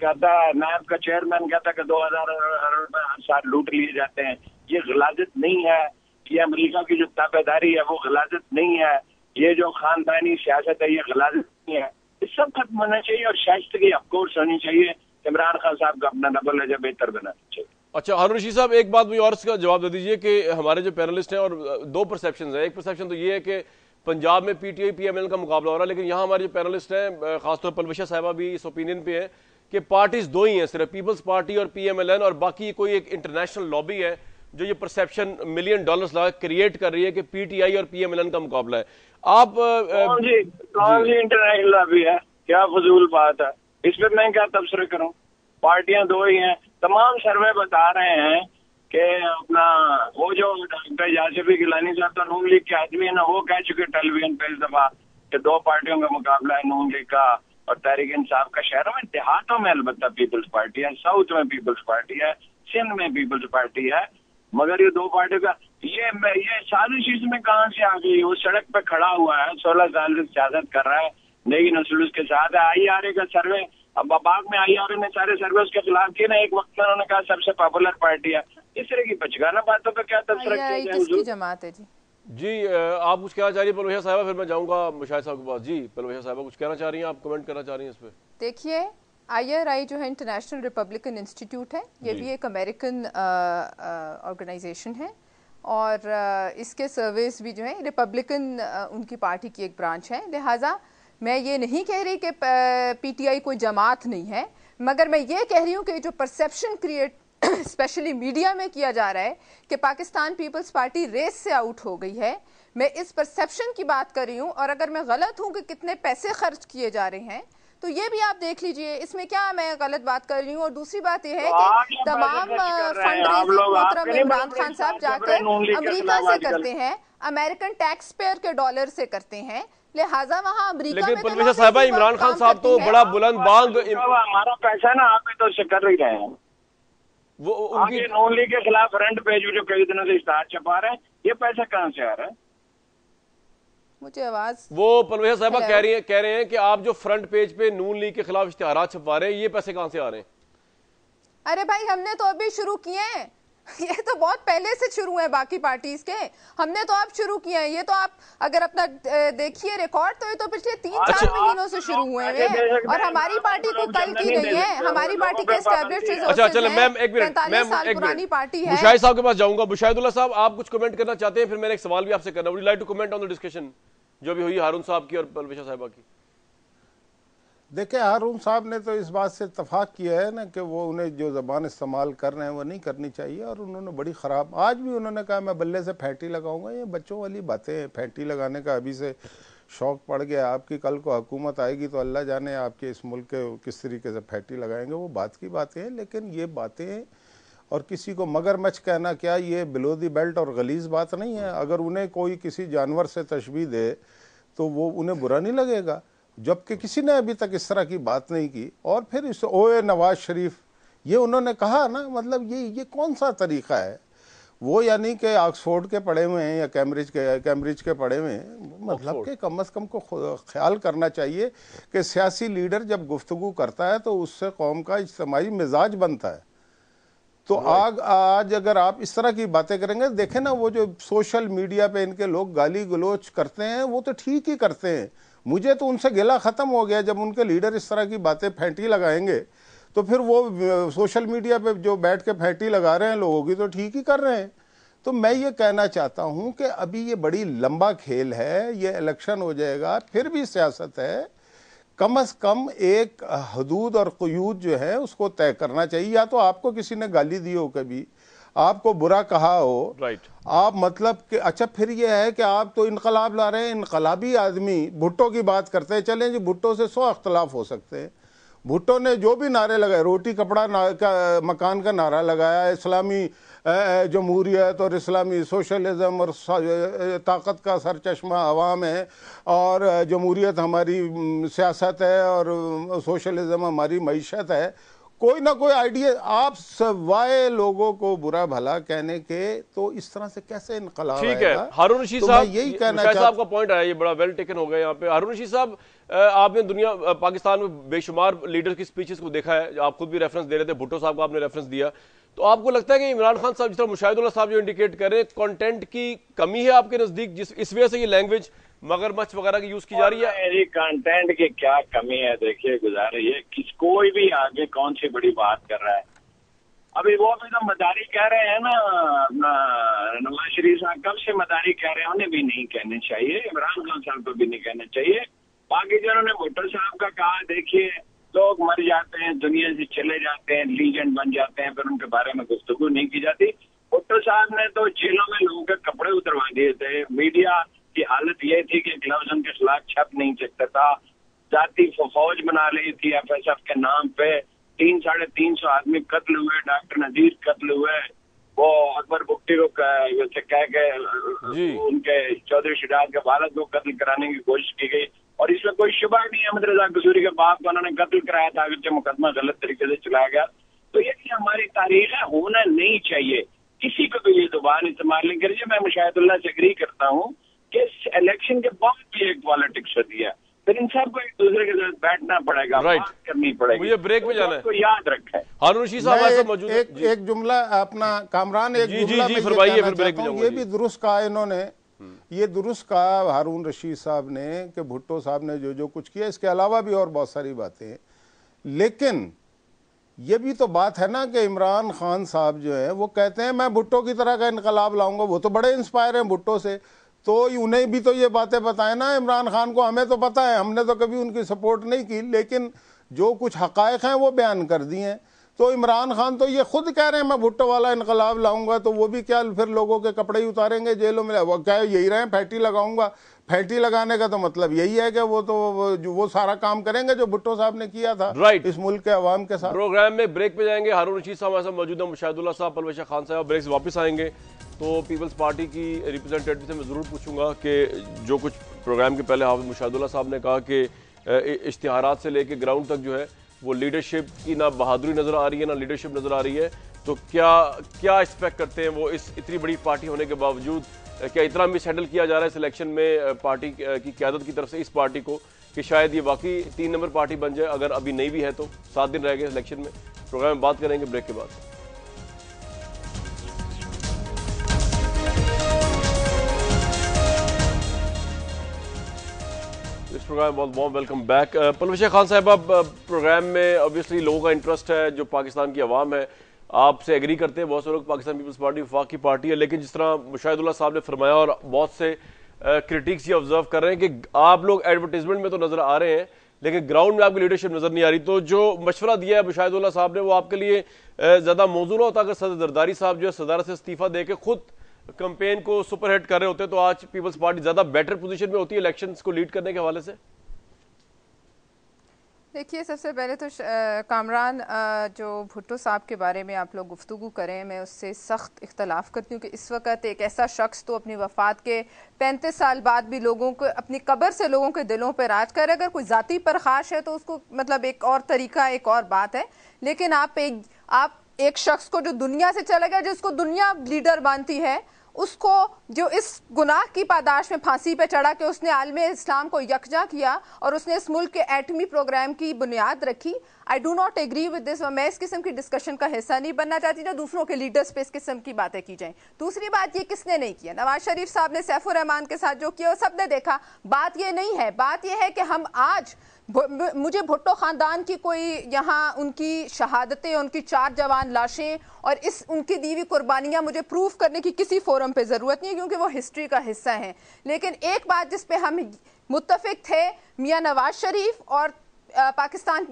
S4: कहता है, नायब का चेयरमैन कहता है कि 2,000 रुपए हर साल लूट लिए जाते हैं। ये गलाजत नहीं है, ये अमेरिका की जो ताबेदारी है वो गलाजत नहीं है, ये जो खानदानी सियासत है ये गलाजत नहीं है। ये सब खत्म होना चाहिए और शाइस्तगी ऑफकोर्स होनी चाहिए। इमरान खान साहब का अपना डबल वजह बेहतर बनाना चाहिए।
S1: अच्छा हारून रशीद साहब, एक बात मुझे और इसका जवाब दे दीजिए कि हमारे जो पैनलिस्ट हैं, और 2 परसेप्शन है। एक परसेप्शन तो ये है कि पंजाब में पीटीआई पीएमएल का मुकाबला हो रहा है, लेकिन यहाँ हमारे जो पैनलिस्ट हैं, खासतौर पर पलवशा साहिबा भी इस ओपिनियन पे है कि पार्टीज 2 ही हैं, सिर्फ पीपल्स पार्टी और पीएमएलएन, और बाकी कोई एक इंटरनेशनल लॉबी है जो ये परसेप्शन $1 मिलियन लगा क्रिएट कर रही है कि पीटीआई और पीएमएलएन का मुकाबला है। आप
S4: कौन सी इंटरनेशनल लॉबी है? क्या फजूल बात है, इस पर मैं क्या तबसरा करूं? पार्टियां 2 ही हैं। तमाम सर्वे बता रहे हैं कि अपना वो जो डॉक्टर यासिफी गिलानी साहब तो नून लीग के आदमी है ना, वो कह चुके टेलीविजन पे इस दफा कि 2 पार्टियों का मुकाबला है, नून लीग का और तहरीक इंसाफ का। शहरों में देहातों में अलबत्ता पीपल्स पार्टी है, साउथ में पीपल्स पार्टी है, सिंध में पीपल्स पार्टी है, मगर ये 2 पार्टियों का ये साजिश इसमें कहाँ से आ गई? वो सड़क पे खड़ा हुआ है, 16 साल से सियासत कर रहा है, लेकिन असूल उसके साथ है। IRA का सर्वे, अब बाद में IRA ने सारे सर्वे उसके खिलाफ किए ना, एक वक्त में उन्होंने कहा सबसे पॉपुलर पार्टी है। इस तरह की बचगाना बातों पर क्या तबसरा किया जाए?
S2: किसकी जमात है जी?
S1: आप कुछ कहना चाह रही है पलवशा साहिबा, फिर मैं जाऊंगा मुशाहिद साहब के पास। जी पलवशा साहिबा कुछ कहना चाह रही हैं, आप कमेंट करना चाह रही हैं इस पे?
S2: देखिए, IRI जो है इंटरनेशनल रिपब्लिकन इंस्टीट्यूट है, ये भी एक अमेरिकन ऑर्गेनाइजेशन है, और इसके सर्वेस भी जो है रिपब्लिकन उनकी पार्टी की एक ब्रांच है। लिहाजा मैं ये नहीं कह रही कि PTI कोई जमात नहीं है, मगर मैं ये कह रही हूँ कि जो परसेप्शन क्रिएट स्पेशली मीडिया में किया जा रहा है कि पाकिस्तान पीपल्स पार्टी रेस से आउट हो गई है, मैं इस परसेप्शन की बात कर रही हूँ। और अगर मैं गलत हूँ कि कितने पैसे खर्च किए जा रहे हैं, तो ये भी आप देख लीजिए, इसमें क्या मैं गलत बात कर रही हूँ। और दूसरी बात यह है कि तमाम फंड रेजिंग इमरान खान साहब जाकर अमेरिका से करते हैं, अमेरिकन टैक्स पेयर के डॉलर से करते हैं, लिहाजा वहाँ अमेरिका में।
S1: पलवशा साहिबा, इमरान खान साहब तो बड़ा बुलंद बांग,
S4: हमारा पैसा है ना, आप भी तो उससे कर ही रहे हैं।
S1: वो उनकी
S4: नून लीग के खिलाफ फ्रंट पेज जो कई दिनों से इश्तेहार छपा रहे हैं, ये पैसा कहाँ से आ रहा है?
S2: मुझे आवाज
S1: वो पलवशा साहिबा कह रहे हैं कि आप जो फ्रंट पेज पे नून लीग के खिलाफ इश्तेहार छपवा रहे हैं, ये पैसे कहाँ से आ रहे हैं?
S2: अरे भाई, हमने तो अभी शुरू किए हैं, ये तो बहुत पहले से शुरू है बाकी पार्टीज के, हमने तो अब शुरू किए हैं। ये तो आप अगर अपना देखिए रिकॉर्ड, तो ये तो पिछले 3-4 महीनों से शुरू हुए हैं, और हमारी पार्टी को कल की नहीं है, हमारी पार्टी के एस्टैब्लिश्ड
S1: अच्छा चलो मैम एक मिनट,
S2: पुरानी पार्टी है।
S1: मुशाहिद साहब के पास जाऊंगा। मुशाहिदुल्लाह साहब, आप कुछ कमेंट करना चाहते हैं? फिर मैंने एक सवाल भी आपसे करना, would you like to comment on the discussion? जो अभी हुई हारून साहब की और परवेशा साहिबा की?
S3: देखिए, हारून साहब ने तो इस बात से इत्तफाक किया है ना कि वो उन्हें जो ज़बान इस्तेमाल कर रहे हैं वो नहीं करनी चाहिए, और उन्होंने बड़ी ख़राब, आज भी उन्होंने कहा मैं बल्ले से फैंटी लगाऊंगा। ये बच्चों वाली बातें हैं। फैंटी लगाने का अभी से शौक़ पड़ गया आपकी, कल को हुकूमत आएगी तो अल्लाह जाने आपके इस मुल्क के किस तरीके से फैंटी लगाएंगे, वो बात की बातें हैं। लेकिन ये बातें और किसी को मगरमच्छ कहना, क्या ये बिलो दी बेल्ट और गलीज़ बात नहीं है? अगर उन्हें कोई किसी जानवर से तशबीह दे तो वो उन्हें बुरा नहीं लगेगा, जबकि किसी ने अभी तक इस तरह की बात नहीं की। और फिर इस ओए नवाज शरीफ, ये उन्होंने कहा ना, मतलब ये कौन सा तरीक़ा है? वो यानी कि ऑक्सफोर्ड के पढ़े हुए हैं या कैम्ब्रिज के पढ़े हुए हैं, मतलब कि कम अज़ कम को ख्याल करना चाहिए कि सियासी लीडर जब गुफ्तगू करता है तो उससे कौम का इज्तिमाई मिजाज बनता है। तो आज अगर आप इस तरह की बातें करेंगे, देखें ना वो जो सोशल मीडिया पे इनके लोग गाली गलोच करते हैं वो तो ठीक ही करते हैं। मुझे तो उनसे गिला ख़त्म हो गया, जब उनके लीडर इस तरह की बातें फैंटी लगाएंगे तो फिर वो सोशल मीडिया पे जो बैठ के फैंटी लगा रहे हैं लोगों की, तो ठीक ही कर रहे हैं। तो मैं ये कहना चाहता हूँ कि अभी ये बड़ी लंबा खेल है, ये इलेक्शन हो जाएगा, फिर भी सियासत है। कम अज़ कम एक हदूद और क़ुयूद जो है उसको तय करना चाहिए। या तो आपको किसी ने गाली दी हो, कभी आपको बुरा कहा हो, आप मतलब कि अच्छा, फिर ये है कि आप तो इनकलाब ला रहे हैं, इनकलाबी आदमी भुट्टो की बात करते हैं। चलें जी, भुट्टो से 100 अख्तलाफ हो सकते हैं। भुट्टो ने जो भी नारे लगाए, रोटी कपड़ा का मकान का नारा लगाया, इस्लामी जमहूरियत और इस्लामी सोशलिज्म और ताकत का सरचश्मा अवाम है, और जमहूरियत हमारी सियासत है और सोशलिज्म हमारी मईशत है। कोई ना कोई आइडिया, आप सवाए लोगों को बुरा भला कहने के, तो इस तरह से कैसे इनकलाब आएगा?
S1: ठीक है हारून रशीद
S3: तो
S1: साहब,
S3: यही कहना
S1: चाहता आपका पॉइंट आया, ये बड़ा वेल टेकन हो गया यहाँ पे। हारून रशीद साहब, आपने पाकिस्तान में बेशुमार लीडर की स्पीचेस को देखा है, आप खुद भी रेफरेंस दे रहे थे, भुट्टो साहब को आपने रेफरेंस दिया, तो आपको लगता है कि इमरान खान साहब, जिस तरह मुशाहिदुल्लाह साहब जो इंडिकेट कर रहे हैं, कंटेंट की कमी है आपके नजदीक, इस वजह से ये लैंग्वेज मगरमच्छ वगैरह की यूज की जा रही है?
S4: कंटेंट की क्या कमी है? देखिए गुजारे, ये कोई भी आगे कौन सी बड़ी बात कर रहा है। अभी वो भी तो मदारी कह रहे हैं ना, नवाज शरीफ साहब कब से मदारी कह रहे हैं, उन्हें भी नहीं कहने चाहिए, इमरान खान साहब को भी नहीं कहने चाहिए। बाकी जिन्होंने भुट्टो साहब का कहा, देखिए लोग मर जाते हैं, दुनिया से चले जाते हैं, लीजेंड बन जाते हैं, फिर उनके बारे में गुफ्तगू नहीं की जाती। भुट्टो साहब ने तो जेलों में लोगों के कपड़े उतरवा दिए थे। मीडिया की हालत ये थी कि ग्लव्स उनके खिलाफ छप नहीं सकता था, जाती फौज बना ली थी FSF के नाम पे। 300-350 आदमी कत्ल हुए, डॉक्टर नजीर कत्ल हुए, वो अकबर बुख्ती को कह के उनके चौधरी शिदात के वालिद को कत्ल कराने की कोशिश की गई, और इसमें कोई शुबा नहीं है अहमद रजा कसूरी के बाप को उन्होंने कत्ल कराया था, अगर मुकदमा गलत तरीके से चलाया गया। तो ये हमारी तारीख है, होना नहीं चाहिए। किसी को भी ये जुबान इस्तेमाल नहीं करिए। मैं मुशाहिदुल्लाह से एग्री करता हूँ कि इलेक्शन के बाद भी एक पॉलिटिक्स होती है, फिर इन सबको एक दूसरे के साथ बैठना पड़ेगा, बात करनी पड़ेगी।
S1: मुझे ब्रेक में जाना है,
S4: तो याद रखें।
S1: हारून रशीद साहब मौजूद है।
S3: एक जुमला अपना कामरान, एक जुमला में ये भी दुरुस्त कहा इन्होंने, ये दुरुस्त कहा हारून रशीद साहब ने कि भुट्टो साहब ने जो कुछ किया, इसके अलावा भी और बहुत सारी बातें हैं। लेकिन ये भी तो बात है ना कि इमरान खान साहब जो है वो कहते हैं मैं भुट्टो की तरह का इनकलाब लाऊंगा। वो तो बड़े इंस्पायर हैं भुट्टो से, तो उन्हें भी तो ये बातें बताएं ना इमरान खान को। हमें तो पता है, हमने तो कभी उनकी सपोर्ट नहीं की, लेकिन जो कुछ हकायक हैं वो बयान कर दिए हैं। तो इमरान खान तो ये खुद कह रहे हैं मैं भुट्टो वाला इनकलाब लाऊंगा, तो वो भी क्या फिर लोगों के कपड़े ही उतारेंगे जेलों में? वो क्या यही रहे फैंटी लगाऊंगा? फैंटी लगाने का तो मतलब यही है कि वो सारा काम करेंगे जो भुट्टो साहब ने किया था इस मुल्क के अवाम के साथ।
S1: प्रोग्राम में ब्रेक पे जाएंगे। हारून रशीद साहब हमारे साथ मौजूद है, मुशाहिदुल्लाह साहब, परवेशा खान साहब। ब्रेक से वापस आएंगे तो पीपल्स पार्टी की रिप्रेजेंटेटिव से मैं ज़रूर पूछूंगा कि जो कुछ प्रोग्राम के पहले हाफिज मुशाहिदुल्लाह साहब ने कहा कि इश्तिहारात से लेके ग्राउंड तक जो है वो लीडरशिप की ना बहादुरी नज़र आ रही है, ना लीडरशिप नज़र आ रही है, तो क्या एक्सपेक्ट करते हैं वो इतनी बड़ी पार्टी होने के बावजूद? क्या इतना मिस हैंडल किया जा रहा है इस इलेक्शन में पार्टी की क़यादत की तरफ से इस पार्टी को कि शायद ये वाकई 3 नंबर पार्टी बन जाए? अगर अभी नहीं भी है तो 7 दिन रह गए इलेक्शन में। प्रोग्राम में बात करेंगे ब्रेक के बाद। इस प्रोग्राम में बहुत बहुत वेलकम बैक। परवेशा खान साहब, अब प्रोग्राम में ऑब्वियसली लोगों का इंटरेस्ट है, जो पाकिस्तान की आवाम है, आपसे एग्री करते हैं बहुत से लोग, पाकिस्तान पीपल्स पार्टी वफाक की पार्टी है, लेकिन जिस तरह मुशाहिदुल्लाह साहब ने फरमाया और बहुत से क्रिटिक्स ये ऑब्जर्व कर रहे हैं कि आप लोग एडवर्टीजमेंट में तो नजर आ रहे हैं लेकिन ग्राउंड में आपकी लीडरशिप नजर नहीं आ रही। तो जो मशवरा दिया है मुशाहिदुल्लाह साहब ने वो आपके लिए ज्यादा मौजूद ना होता अगर सदर जरदारी साहब जो है सदारत से इस्तीफा देके खुद कैंपेन को सुपर हिट कर रहे होते तो आज पीपल्स पार्टी ज्यादा बेटर पोजीशन में होती है इलेक्शंस को लीड करने के हवाले से।
S2: देखिए, सबसे पहले तो कामरान जो भुट्टो साहब के बारे में आप लोग गुफ्तगू करें, मैं उससे सख्त इख्तलाफ करती हूँ कि इस वक्त एक ऐसा शख्स तो अपनी वफात के 35 साल बाद भी लोगों को अपनी कब्र से लोगों के दिलों पर राज करे। अगर कोई ज़ाती परखाश है तो उसको मतलब एक और तरीका, एक और बात है, लेकिन आप एक शख्स को जो दुनिया से चला गया, जिसको दुनिया लीडर मानती है, उसको जो इस गुनाह की पादाश में फांसी पे चढ़ा के उसने आलमे इस्लाम को यकजा किया और उसने इस मुल्क के एटमी प्रोग्राम की बुनियाद रखी। I do not agree with this. मैं इस किस्म की डिस्कशन का हिस्सा नहीं बनना चाहती जो दूसरों के लीडर्स पे इस किस्म की बातें की जाएं। दूसरी बात, ये किसने नहीं किया? नवाज शरीफ साहब ने सैफुर रहमान के साथ जो किया वो सबने देखा। बात ये नहीं है, बात ये है कि हम आज मुझे भुट्टो खानदान की कोई यहाँ उनकी शहादतें, उनकी 4 जवान लाशें और इस उनकी दी हुई कुर्बानियाँ मुझे प्रूफ करने की किसी फोरम पे ज़रूरत नहीं है क्योंकि वो हिस्ट्री का हिस्सा है। लेकिन एक बात जिस पे हम मुत्तफिक थे, मियाँ नवाज शरीफ और पाकिस्तान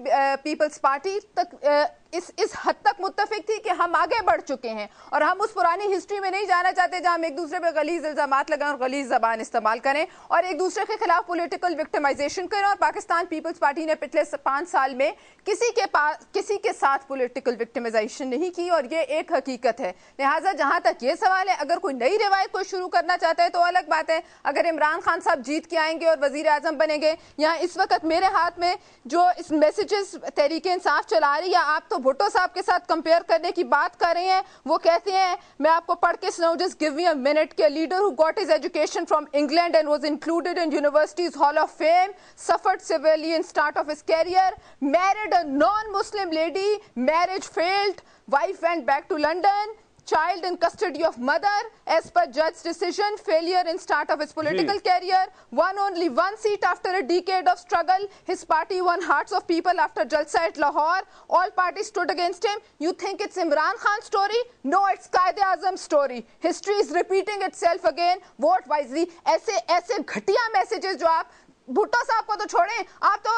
S2: पीपल्स पार्टी तक इस हद तक मुत्तफिक थी कि हम आगे बढ़ चुके हैं और हम उस पुरानी हिस्ट्री में नहीं जाना चाहते जहां हम एक दूसरे पे गलीज इल्जामात लगाएं और गलीज जबान इस्तेमाल करें और एक दूसरे के खिलाफ पॉलिटिकल विक्टिमाइजेशन करें। और पाकिस्तान पीपल्स पार्टी ने पिछले 5 साल में किसी के साथ पॉलिटिकल विक्टिमाइजेशन नहीं की और ये एक हकीकत है। लिहाजा जहां तक ये सवाल है, अगर कोई नई रिवायत को शुरू करना चाहता है तो अलग बात है। अगर इमरान खान साहब जीत के आएंगे और वजीर आजम बनेंगे, यहाँ इस वक्त मेरे हाथ में जो इस मैसेजेस तहरीके इंसाफ चला रही है, आप तो भुट्टो साहब के साथ कंपेयर करने की बात कर रहे हैं। वो कहते हैं, मैं आपको पढ़ के सुनाऊं, just give me a minute, के leader who got his education from England and was included in universities hall of fame, suffered civilly in start of his career, married a non Muslim lady, marriage failed, wife went back to London, child in custody of mother as per judge's decision, failure in start of his political career, won only 1 seat after a decade of struggle, his party won hearts of people after Jalsa at Lahore, all parties stood against him. You think it's Imran Khan's story? No, it's Quaid-e-Azam's story. History is repeating itself again. Vote wisely. ऐसे घटिया मैसेजेस जो आप भुट्टो साहब को तो छोड़ें, आप तो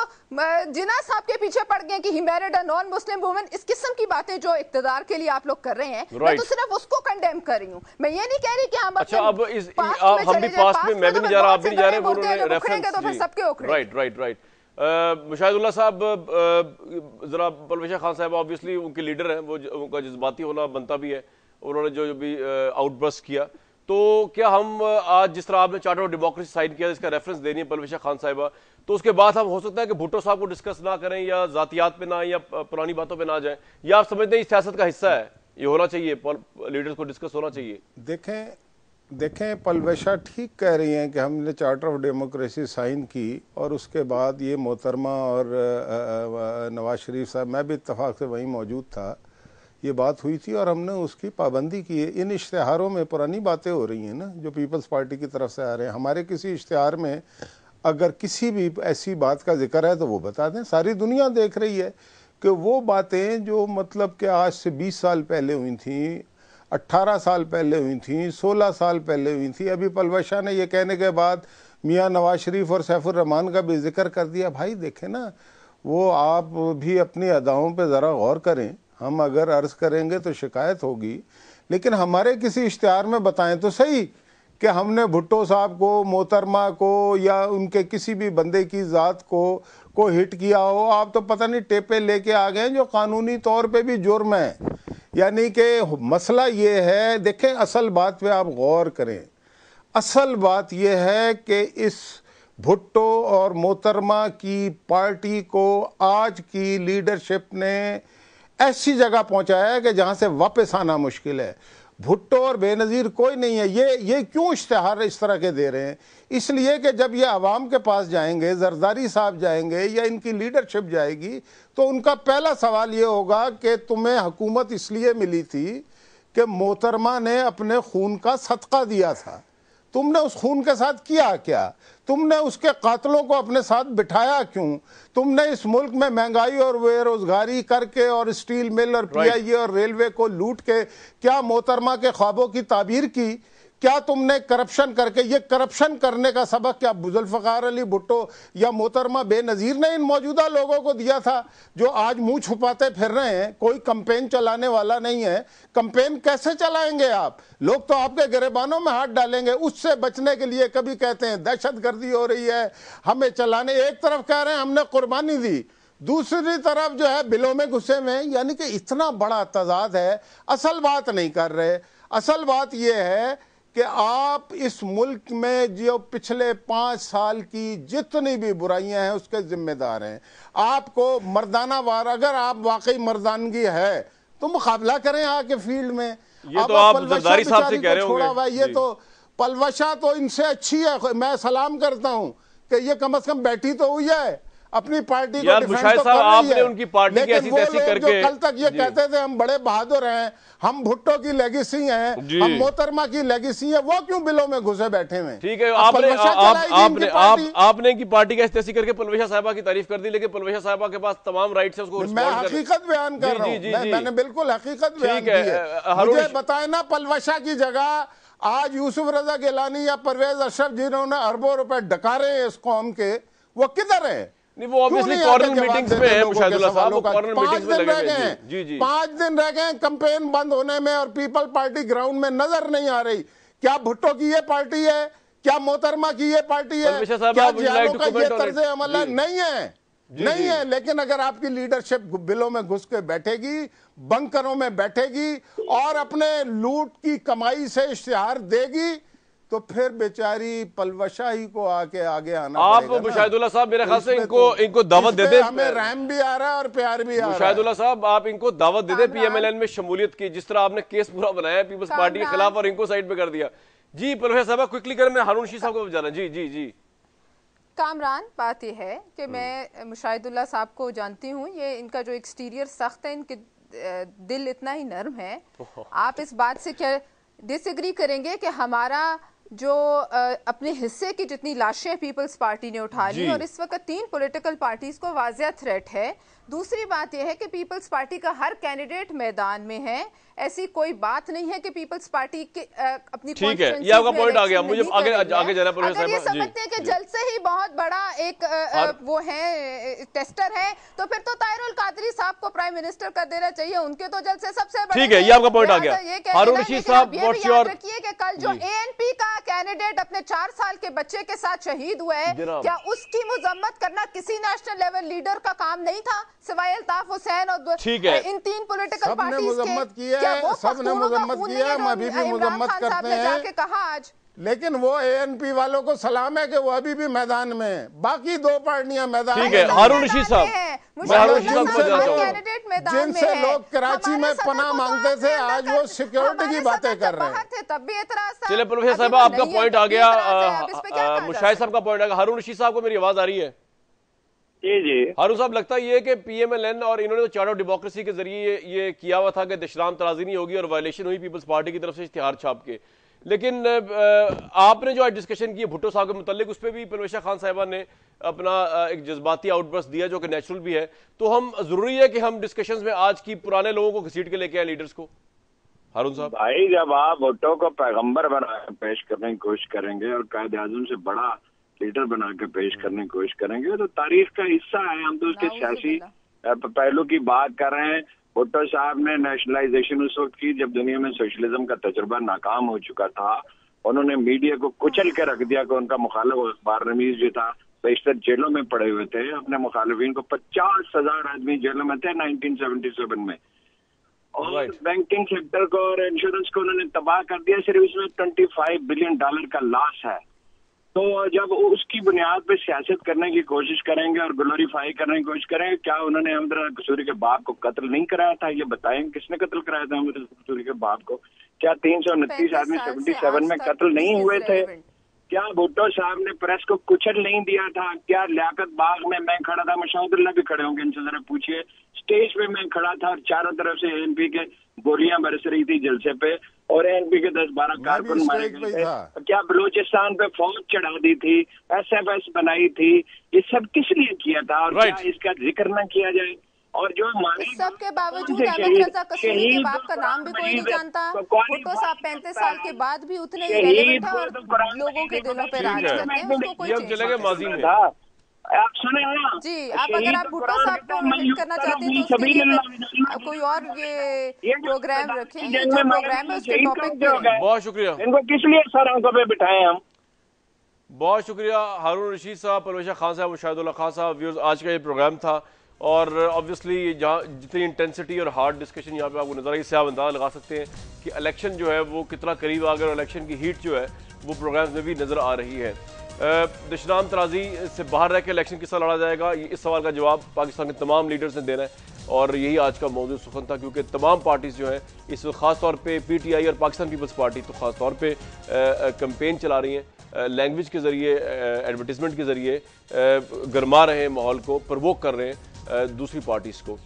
S2: जिन्ना साहब के पीछे पड़ गए कि he married a non Muslim woman, इस किस्म की बातें जो इक्तदार के लिए आप लोग कर रहे हैं, मैं तो सिर्फ उसको कंडेम कर रही हूँ। मैं ये नहीं कह रही कि हम
S1: अच्छा अब हम भी पास्ट में, मैं भी नहीं जा रहा, आप भी नहीं जा रहे, उन्होंने रेफरेंस
S2: तो फिर सबके उखड़े।
S1: राइट। मुशाहिदुल्लाह साहब, जरा परवेश खान साहब ऑब्वियसली उनके लीडर हैं, वो उनका जज्बाती होना बनता भी है, उन्होंने जो भी आउटबर्स्ट किया, तो क्या हम आज जिस तरह आपने चार्टर ऑफ डेमोक्रेसी साइन किया, इसका रेफरेंस देनी है परवेश खान साहिबा, तो उसके बाद हम हो सकता है कि भुट्टो साहब को डिस्कस ना करें या जातियात पे ना या पुरानी बातों पे ना जाएं, या आप समझते हैं इस सियासत का हिस्सा है, ये होना चाहिए, लीडर्स को डिस्कस होना चाहिए?
S3: देखें पलवेशा ठीक कह रही हैं कि हमने चार्टर ऑफ डेमोक्रेसी साइन की और उसके बाद ये मोहतरमा और नवाज शरीफ साहब, मैं भी इत्तफाक से वहीं मौजूद था, ये बात हुई थी और हमने उसकी पाबंदी की है। इन इश्तिहारों में पुरानी बातें हो रही हैं ना जो पीपल्स पार्टी की तरफ से आ रहे हैं। हमारे किसी इश्तिहार में अगर किसी भी ऐसी बात का जिक्र है तो वो बता दें। सारी दुनिया देख रही है कि वो बातें जो मतलब कि आज से 20 साल पहले हुई थी, 18 साल पहले हुई थी, 16 साल पहले हुई थी। अभी पलवशा ने ये कहने के बाद मियाँ नवाज शरीफ और सैफुर रहमान का भी जिक्र कर दिया। भाई देखें ना, वो आप भी अपनी अदाओं पे ज़रा गौर करें। हम अगर अर्ज करेंगे तो शिकायत होगी, लेकिन हमारे किसी इश्तिहार में बताएं तो सही कि हमने भुट्टो साहब को, मोहतरमा को या उनके किसी भी बंदे की ज़ात को हिट किया हो। आप तो पता नहीं टेपे लेके आ गए जो कानूनी तौर पे भी जुर्म है। यानी कि मसला ये है, देखें असल बात पे आप गौर करें। असल बात ये है कि इस भुट्टो और मोहतरमा की पार्टी को आज की लीडरशिप ने ऐसी जगह पहुंचाया है कि जहां से वापस आना मुश्किल है। भुट्टो और बेनज़ीर कोई नहीं है। ये क्यों इश्तिहार इस तरह के दे रहे हैं? इसलिए कि जब ये आवाम के पास जाएंगे, जरदारी साहब जाएंगे या इनकी लीडरशिप जाएगी, तो उनका पहला सवाल ये होगा कि तुम्हें हुकूमत इसलिए मिली थी कि मोहतरमा ने अपने खून का सदका दिया था। तुमने उस खून के साथ किया क्या? तुमने उसके कातलों को अपने साथ बिठाया क्यों? तुमने इस मुल्क में महंगाई और बेरोजगारी करके और स्टील मिल और पीआईए और रेलवे को लूट के क्या मोहतरमा के ख्वाबों की ताबीर की? क्या तुमने करप्शन करके, ये करप्शन करने का सबक क्या जुल्फ़िकार अली भुट्टो या मोहतरमा बेनज़ीर ने इन मौजूदा लोगों को दिया था, जो आज मुंह छुपाते फिर रहे हैं? कोई कंपेन चलाने वाला नहीं है। कंपेन कैसे चलाएंगे आप? लोग तो आपके गिरेबानों में हाथ डालेंगे। उससे बचने के लिए कभी कहते हैं दहशतगर्दी हो रही है, हमें चलाने, एक तरफ कह रहे हैं हमने कुर्बानी दी, दूसरी तरफ जो है बिलों में घुसे में। यानी कि इतना बड़ा तजाद है। असल बात नहीं कर रहे। असल बात यह है कि आप इस मुल्क में जो पिछले 5 साल की जितनी भी बुराइयां हैं उसके जिम्मेदार हैं। आपको मर्दाना वार, अगर आप वाकई मर्दानगी है तो मुकाबला करें आके फील्ड में।
S1: ये तो आप जरदारी साहब से कह रहे
S3: छोड़ा हुआ, ये तो पलवशा तो इनसे अच्छी है। मैं सलाम करता हूं कि ये कम से कम बैठी तो हुई है, अपनी पार्टी को डिफेंड तो कर रही है।
S1: उनकी पार्टी की ऐसी तैसी करके
S3: जो कल तक ये कहते थे हम बड़े बहादुर हैं, हम भुट्टो की लेगेसी हैं, हम मोहतरमा की लेगेसी हैं, वो क्यों बिलों में घुसे बैठे हैं?
S1: ठीक है, आपने की पार्टी का ऐसी करके पलवशा साहिबा की तारीफ कर दी, लेकिन पलवशा साहिबा के पास तमाम राइट्स है उसको।
S3: मैं हकीकत बयान कर रहा हूँ, मैंने बिल्कुल हकीकत बयान की है। मुझे बताए ना, पलवशा की जगह आज यूसुफ रजा गिलानी या परवेज अशरफ जिन्होंने अरबों रुपए डकारे हैं इस कौम के, वो किधर है?
S1: नहीं, वो ऑब्वियसली कॉर्नर मीटिंग्स में है मुशाहिदुल्लाह साहब, वो कॉर्नर मीटिंग्स में लगे हुए हैं। जी जी,
S3: 5 दिन रह गए कैंपेन बंद होने में और पीपल पार्टी ग्राउंड में नजर नहीं आ रही। क्या भुट्टो की ये पार्टी है? क्या मोहतरमा की ये पार्टी है? क्या जियालों का ये तर्ज अमल है? नहीं है, नहीं है। लेकिन अगर आपकी लीडरशिप बिलों में घुस के बैठेगी, बंकरों में बैठेगी और अपने लूट की कमाई से इश्तिहार देगी, तो फिर बेचारी पलवशा ही को आके आगे आना
S1: आप मुशाहिदुल्लाह साहब मेरे ख्याल से इनको दावत दे दें।
S3: हमें रहम भी आ रहा है और प्यार भी आ रहा है।
S1: मुशाहिदुल्लाह साहब आप इनको दावत दे दें पीएमएलएन में शमूलियत की, जिस तरह आपने केस पूरा बनाया पीपल्स पार्टी के खिलाफ और इनको साइड पे कर दिया। जी पलवशा साहब क्विकली करें, मैं हारून रशीद साहब को जाना। जी जी जी
S2: कामरान, बात यह है कि मैं मुशाहिदुल्लाह साहब को जानती हूँ, ये इनका जो एक्सटीरियर सख्त है, इनके दिल इतना ही नर्म है। आप इस बात से क्या डिसएग्री करेंगे कि हमारा जो अपने हिस्से की जितनी लाशें पीपल्स पार्टी ने उठा ली और इस वक्त 3 पॉलिटिकल पार्टीज को वाज़िया थ्रेट है। दूसरी बात यह है कि पीपल्स पार्टी का हर कैंडिडेट मैदान में है। ऐसी कोई बात नहीं है कि पीपल्स पार्टी के अपनी,
S1: ठीक है, ये आपका पॉइंट आ गया। मुझे आगे जाना पड़ेगा।
S2: अगर ये समझते हैं कि जल्द से ही बहुत बड़ा एक वो है टेस्टर है, तो फिर तो ताहिरुल कादरी साहब को प्राइम मिनिस्टर कर देना चाहिए। उनके तो जल्द से सबसे बड़े,
S1: ठीक है, ये आपका पॉइंट आ गया। हारून रशीद साहब, व्हाट्स योर,
S2: रखिए कि कल जो एएनपी का कैंडिडेट अपने 4 साल के बच्चे के साथ शहीद हुआ है, क्या उसकी मुजम्मत करना किसी नेशनल लेवल लीडर का काम नहीं था, सिवाय अल्ताफ हुसैन और इन 3 पॉलिटिकल पार्टीज के?
S3: सबने मुजम्मत किया, हम अभी भी मुजम्मत करते हैं।
S2: जाके कहा आज,
S3: लेकिन वो एएनपी वालों को सलाम है कि वो अभी भी मैदान में है, बाकी 2 पार्टियां मैदान में।
S1: ठीक है हारून रशीद साहब,
S3: जिनसे लोग कराची में पनाह मांगते थे, आज वो सिक्योरिटी की बातें कर रहे हैं।
S2: तब भी एतराज था।
S1: चलिए प्रोफेसर साहब, आपका पॉइंट आ गया, मुशाहिद साहब का पॉइंट आ गया। हारून रशीद साहब को मेरी आवाज आ रही है?
S4: जी जी
S1: हारून साहब, लगता है ये कि पीएमएलएन और इन्होंने तो चार्ट ऑफ डेमोक्रेसी के जरिए ये किया हुआ था कि दशराम तराजी नहीं होगी और वायलेशन हुई पीपल्स पार्टी की तरफ से इश्तिहार छाप के, लेकिन आपने जो आज डिस्कशन की भुट्टो साहब के मुतालिक, उस पर भी पलवशा खान साहिबा ने अपना एक जज्बाती आउटबर्स्ट दिया जो कि नेचुरल भी है। तो हम जरूरी है कि हम डिस्कशंस में आज की पुराने लोगों को घसीट के लेके आए, लीडर्स को। हारून साहब
S4: भाई, जब आप भुट्टो को पैगंबर बना के पेश करने की कोशिश करेंगे और कायद आजम से बड़ा लीडर बना के पेश करने की कोशिश करेंगे, तो तारीख का हिस्सा है। हम तो उसके सियासी पहलू की बात कर रहे हैं। भुट्टो साहब ने नेशनलाइजेशन उस वक्त की जब दुनिया में सोशलिज्म का तजुर्बा नाकाम हो चुका था। उन्होंने मीडिया को कुचल के रख दिया कि उनका मुखालिफ अखबार रमीज जो था बेशतर जेलों में पड़े हुए थे। अपने मुखालिफिन को 50,000 आदमी जेलों में थे 1977 में, और बैंकिंग सेक्टर को और इंश्योरेंस को उन्होंने तबाह कर दिया। सिर्फ इसमें $25 बिलियन का लॉस है। तो जब उसकी बुनियाद पे सियासत करने की कोशिश करेंगे और ग्लोरीफाई करने की कोशिश करेंगे, क्या उन्होंने अहमद कसूरी के बाप को कत्ल नहीं कराया था? ये बताएं, किसने कत्ल कराया था अहमद कसूरी के बाप को? क्या 329 आदमी 77 में कत्ल नहीं हुए थे? क्या भुट्टो साहब ने प्रेस को कुचल नहीं दिया था? क्या लियाकत बाग में मैं खड़ा था, मुशाहिदुल्लाह भी खड़े होंगे, इनसे जरा पूछिए, स्टेज पे मैं खड़ा था और चारों तरफ से एएनपी के गोलियां बरस रही थी जलसे पे, और एएनपी के 10-12 कारकुन मारे गए थे। क्या बलूचिस्तान पे फौज चढ़ा दी थी, एसएफएस बनाई थी? ये सब किस लिए किया था? और क्या इसका जिक्र न किया जाए? और जो हमारे
S2: इस सब के बावजूद अहमद रजा कसूरी के बाप का नाम भी कोई नहीं जानता। भुट्टो साहब 35 साल के बाद भी उतने ही रेलेवेंट है और लोगों के दिलों पे राज करते हैं, उसको कोई चेंज
S1: चले गए माजी में।
S4: आप सुने ना
S2: जी, आप अगर आप भुट्टो साहब को हिट करना चाहते हैं तो उसके लिए फिर कोई और ये प्रोग्राम रखें, ये जो प्रोग्राम है उसके टॉपिक पे रहें।
S1: बहुत शुक्रिया।
S4: इनको किस लिए सर आंखों पे बिठाए हम।
S1: बहुत शुक्रिया हारून रशीद साहब, परवेश खान साहब, मुशाहिदुल्लाह खान साहब। व्यूअर्स, आज का ये प्रोग्राम था और ऑब्वियसली जहाँ जितनी इंटेंसिटी और हार्ड डिस्कशन यहाँ पे आपको नजर आई, इससे आप अंदाजा लगा सकते हैं कि इलेक्शन जो है वो कितना करीब आ गया और इलेक्शन की हीट जो है वो प्रोग्राम में भी नजर आ रही है। दशनाम तराजी से बाहर रह के इलेक्शन किस तरह लड़ा जाएगा, इस सवाल का जवाब पाकिस्तान के तमाम लीडर्स ने देना है और यही आज का मौजूद सुखन था, क्योंकि तमाम पार्टीज जो हैं इस वक्त खास तौर पे PTI और पाकिस्तान पीपल्स पार्टी तो खास तौर पे कैंपेन चला रही हैं, लैंग्वेज के ज़रिए, एडवर्टीजमेंट के ज़रिए गरमा रहे हैं माहौल को, प्रवोक कर रहे हैं दूसरी पार्टीज़ को।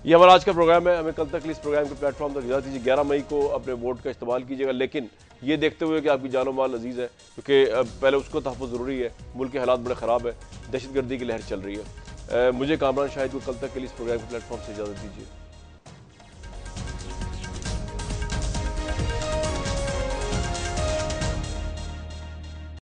S1: ये हमारा आज का प्रोग्राम है। हमें कल तक इस प्रोग्राम के प्लेटफॉर्म तक इजाज़त दीजिए। 11 मई को अपने वोट का इस्तेमाल कीजिएगा, लेकिन ये देखते हुए कि आपकी जानो माल अजीज़ है, क्योंकि पहले उसको तहफ़्फ़ुज़ ज़रूरी है। मुल्क के हालात बड़े ख़राब है, दहशतगर्दी की लहर चल रही है। मुझे कामरान शाहिद को कल तक के लिए इस प्रोग्राम के प्लेटफॉर्म से इजाज़त दीजिए।